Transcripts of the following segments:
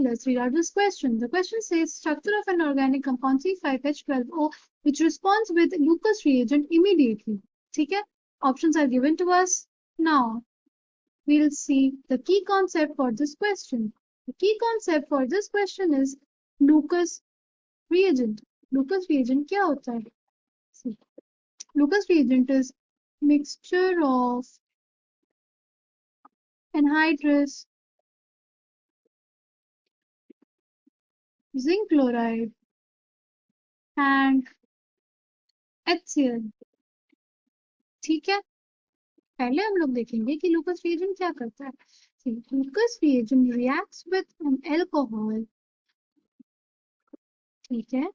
Let's read out this question. The question says structure of an organic compound C5H12O which responds with Lucas reagent immediately. ठीक है? Options are given to us. Now, we'll see the key concept for this question. The key concept for this question is Lucas reagent. Lucas reagent क्या होता है? See, Lucas reagent is mixture of anhydrous, zinc chloride and HCl. ठीक है, पहले हम लोग देखेंगे कि लूकस रिएजेंट क्या करता है. लूकस reagent reacts with N alcohol. ठीक है,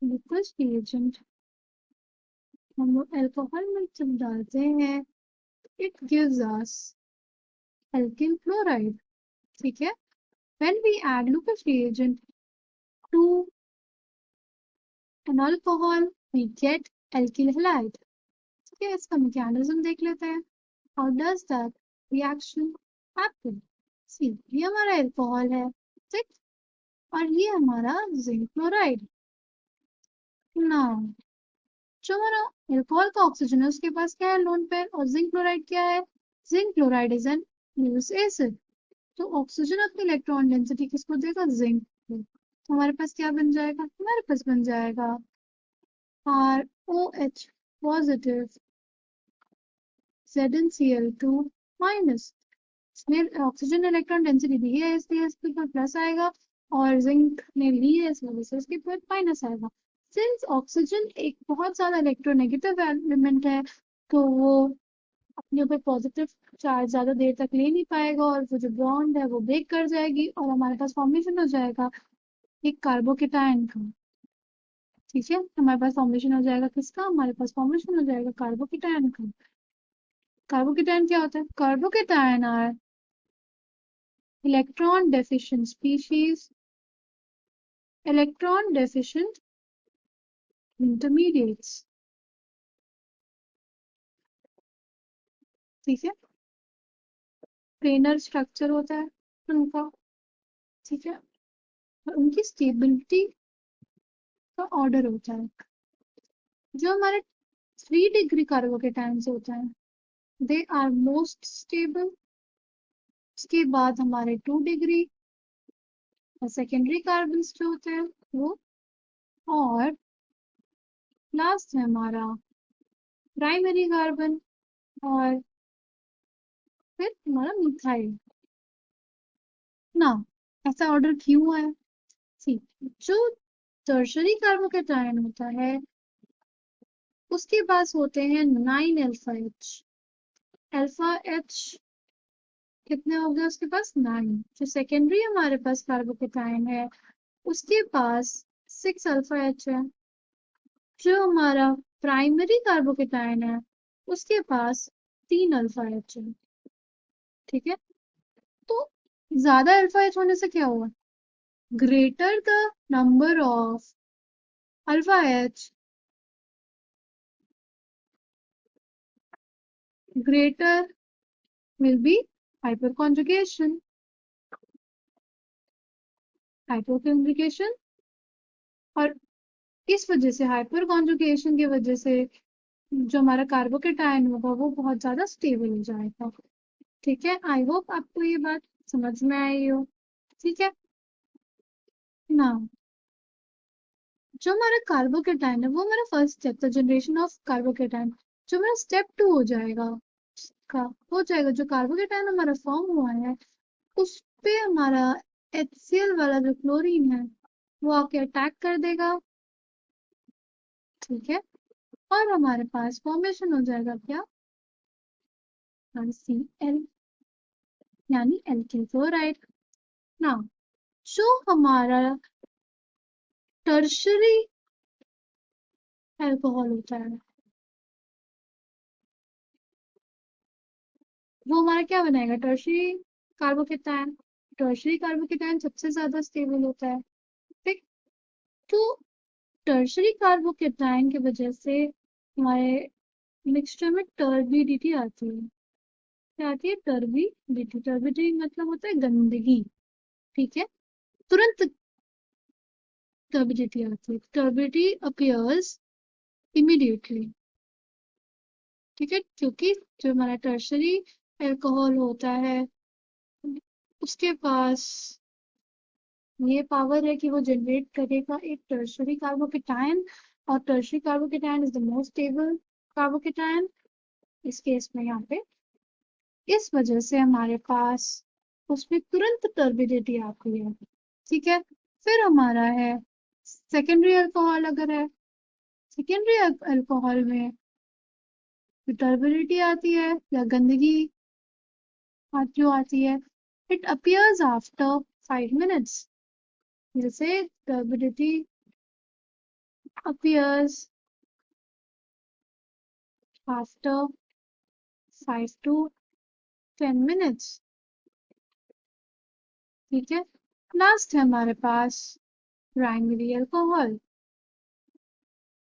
लूकस रिएजेंट हम लोग एल्कोहल में जब डालते हैं, it gives us alkyl chloride. ठीक है, when we add Lucas reagent to an alcohol we get alkyl halide. ठीक है, इसका मैकेनिज्म देख लेते हैं. How does that reaction happen? See, ये हमारा एल्कोहल है, ठीक, और ये हमारा जिंक क्लोराइड. नाउ जो हमारा एल्कोहल का ऑक्सीजन है उसके पास क्या है लोन पेयर, और जिंक क्लोराइड क्या है? Zinc chloride is an Lewis acid. तो ऑक्सीजन अपनी इलेक्ट्रॉन डेंसिटी किसको देगा? जिंक को. तो हमारे पास क्या बन जाएगा? हमारे पास बन जाएगा ROH पॉजिटिव ZnCl2 माइनस. इसमें ऑक्सीजन इलेक्ट्रॉन डेंसिटी दी है इसलिए इसके ऊपर प्लस आएगा, और जिंक ने ली है इस वजह से इसके ऊपर माइनस आएगा. सिंस ऑक्सीजन एक बहुत ज्यादा इलेक्ट्रोनेगेटिव एलिमेंट है, तो वो अपने ऊपर पॉजिटिव चार्ज ज्यादा देर तक ले नहीं पाएगा, और वो जो बॉन्ड है वो ब्रेक कर जाएगी, और हमारे पास फॉर्मेशन हो जाएगा एक कार्बोकेटायन का. ठीक है, हमारे पास फॉर्मेशन हो जाएगा किसका? हमारे पास फॉर्मेशन हो जाएगा कार्बोकेटायन का. कार्बोकेटायन क्या होता है? Carbocation are electron deficient species, electron deficient intermediates. ठीक है, प्लेनर स्ट्रक्चर होता है उनका. ठीक है, और उनकी स्टेबिलिटी का ऑर्डर होता है. जो हमारे 3 डिग्री कार्बोकेटायन से होता है, दे आर मोस्ट स्टेबल. उसके बाद हमारे 2 डिग्री और सेकेंडरी कार्बन जो होते हैं वो, और लास्ट है हमारा प्राइमरी कार्बन, और फिर हमारा मिथाइल. ना, ऐसा ऑर्डर क्यों है? सी, जो टर्शरी कार्बोकेटायन होता है उसके पास होते हैं 9 अल्फा एच. अल्फा एच कितने हो गए उसके पास? 9. जो सेकेंडरी हमारे पास कार्बोकेटायन है उसके पास 6 अल्फा एच है. जो हमारा प्राइमरी कार्बोकेटायन है उसके पास 3 अल्फा एच है. ठीक है, तो ज्यादा अल्फा एच होने से क्या हुआ? Greater the number of alpha H, greater will be hyperconjugation. Hyperconjugation, और इस वजह से हाइपरकॉन्जुगेशन की वजह से जो हमारा कार्बोकेटायन होगा वो बहुत ज्यादा स्टेबल हो जाएगा. ठीक है, आई होप आपको ये बात समझ में आई हो. ठीक है ना, जो हमारा कार्बोकेटायन है वो हमारा फर्स्ट स्टेप था, जनरेशन ऑफ कार्बोकेटायन. जो हमारा स्टेप 2 हो जाएगा का हो जाएगा, जो कार्बोकेटायन हमारा फॉर्म हुआ है उस पे हमारा HCl वाला जो क्लोरीन है वो आके अटैक कर देगा. ठीक है, और हमारे पास फॉर्मेशन हो जाएगा क्या? HCl, यानी एल्किल क्लोराइड. ना, जो हमारा टर्शरी अल्कोहल होता है वो हमारा क्या बनाएगा? Tertiary carbocation. टर्शरी कार्बोकेटायन सबसे ज्यादा स्टेबल होता है. ठीक, तो टर्शरी कार्बोकेटायन की वजह से हमारे मिक्सचर में टर्बिडिटी आती है. क्या आती है? टर्बिडिटी. टर्बिडिटी मतलब होता है गंदगी. ठीक है, तुरंत टर्बिडिटी आती है। टर्बिडिटी अपियर्स इमीडिएटली, ठीक है, क्योंकि जो हमारा टर्शरी अल्कोहल होता है उसके पास ये पावर है कि वो जनरेट करेगा एक टर्शरी कार्बोकेटायन, और tertiary carbocation is the most stable carbocation इस केस में यहाँ पे। इस वजह से हमारे पास उसमें तुरंत टर्बिडिटी आती है, ठीक है। फिर हमारा है सेकेंडरी अल्कोहल। अगर है सेकेंडरी अल्कोहल में टर्बिडिटी आती है या गंदगी जो आती है, इट अपियर्स आफ्टर 5 मिनट्स। जैसे turbidity appears after 5 to 10 minutes, ठीक है। लास्ट है हमारे पास प्राइमरी अल्कोहल।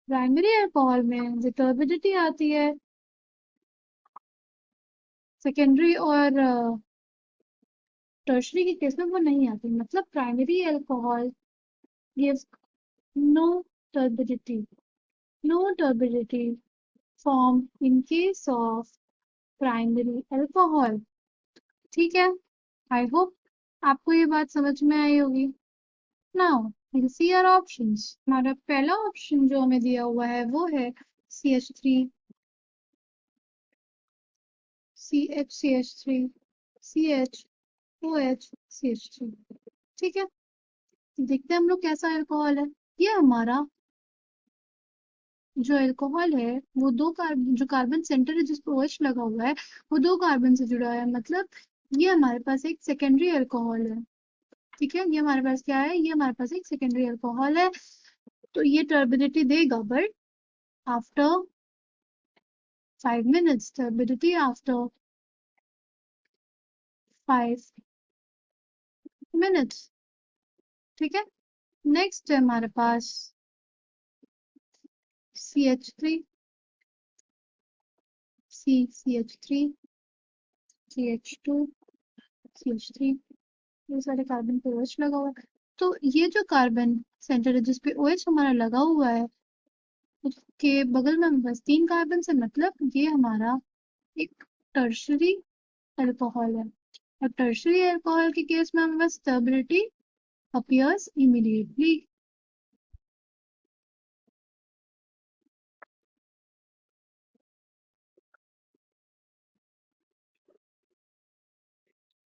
प्राइमरी अल्कोहल में जो टर्बिडिटी आती है सेकेंडरी और टर्शरी के केस में वो नहीं आती, मतलब primary alcohol gives no turbidity, no turbidity form in case of primary alcohol, ठीक है। आई होप आपको ये बात समझ में आई होगी। Now we'll see our options। हमारा पहला ऑप्शन जो हमें दिया हुआ है वो है CH3, CH, CH, OH, CH3, ठीक है। देखते हैं हम लोग कैसा अल्कोहल है। ये हमारा जो अल्कोहल है वो दो कार्बन, जो कार्बन सेंटर है जिस पर OH लगा हुआ है वो दो कार्बन से जुड़ा है, मतलब ये हमारे पास एक सेकेंडरी अल्कोहल है, ठीक है। ये हमारे पास क्या है, ये हमारे पास एक सेकेंडरी अल्कोहल है। तो ये टर्बिडिटी देगा but after 5 minutes, turbidity after 5 minutes, ठीक है। नेक्स्ट है हमारे पास CH3, CH3, CH2, CH3, ये सारे कार्बन पे OH लगा हुआ है। तो ये जो कार्बन सेंटर है जिसपे OH हमारा लगा हुआ है उसके बगल में बस 3 कार्बन से, मतलब ये हमारा एक टर्शरी अल्कोहल है। और टर्शरी अल्कोहल के केस में हमें बस स्टेबिलिटी अपीयर्स इमीडिएटली,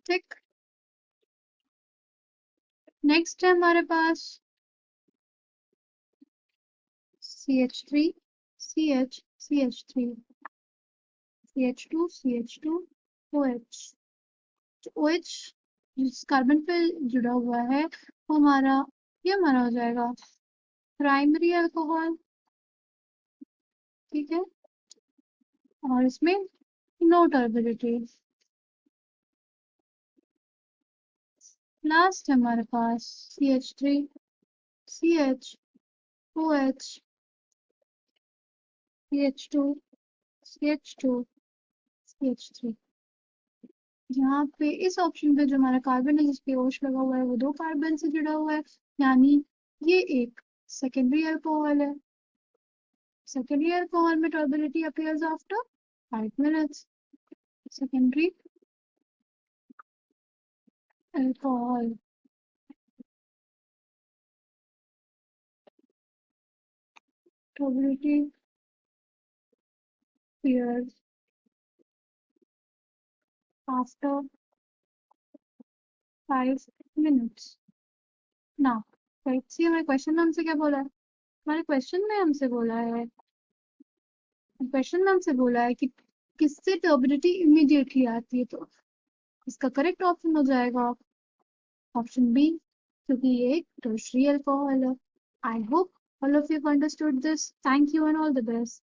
ठीक। नेक्स्ट है हमारे पास CH3, CH, CH3, CH2, CH2, OH। OH जिस कार्बन पे जुड़ा हुआ है वो हमारा, ये हमारा हो जाएगा प्राइमरी अल्कोहल, ठीक है। और इसमें नो टर्बिडिटी। लास्ट है हमारे पास CH3, CH, OH, CH2, CH2, CH3। यहाँ पे इस ऑप्शन पे जो हमारा कार्बन है जिसपे OH लगा हुआ है वो दो कार्बन से जुड़ा हुआ है, यानी ये एक सेकेंडरी अल्कोहल है। सेकेंडरी अल्कोहल में turbidity appears after 5 minutes। Secondary alcohol turbidity appears after 5 minutes। now let's see हमारे क्वेश्चन में हमसे क्या बोला है। हमारे क्वेश्चन में हमसे बोला है, क्वेश्चन में हमसे बोला है कि किससे टर्बिडिटी इमीडिएटली आती है, तो इसका करेक्ट ऑप्शन हो जाएगा ऑप्शन बी, क्योंकि ये एक टर्शियरी अल्कोहल है। I hope all of you have understood this. Thank you and all the best.